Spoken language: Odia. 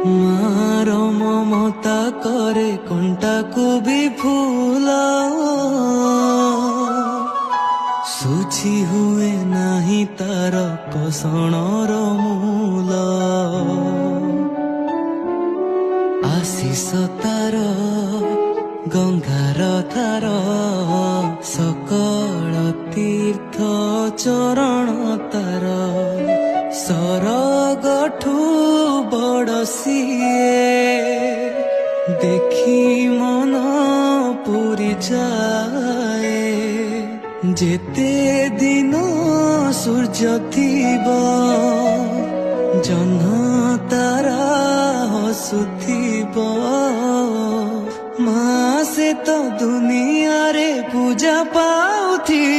ମାର ମମତା କରେ କଣ୍ଟାକୁ ବି ଫୁଲ ସୁଝି ହୁଏ ନାହିଁ ତାର କଷଣର ମୂଲ ଆଶିଷ ତାର ଗଙ୍ଗାର ଧାର ସକଳ ତୀର୍ଥ ଚରଣ ତାର ସରଗଠୁ ବଡ଼ ସିଏ ଦେଖି ମନ ପୁରି ଯାଏ ଯେତେ ଦିନ ସୂର୍ଯ୍ୟ ଥିବ ଜହ୍ନ ତାରା ହସୁଥିବ ମା ସେ ତ ଦୁନିଆରେ ପୂଜା ପାଉଥିବ।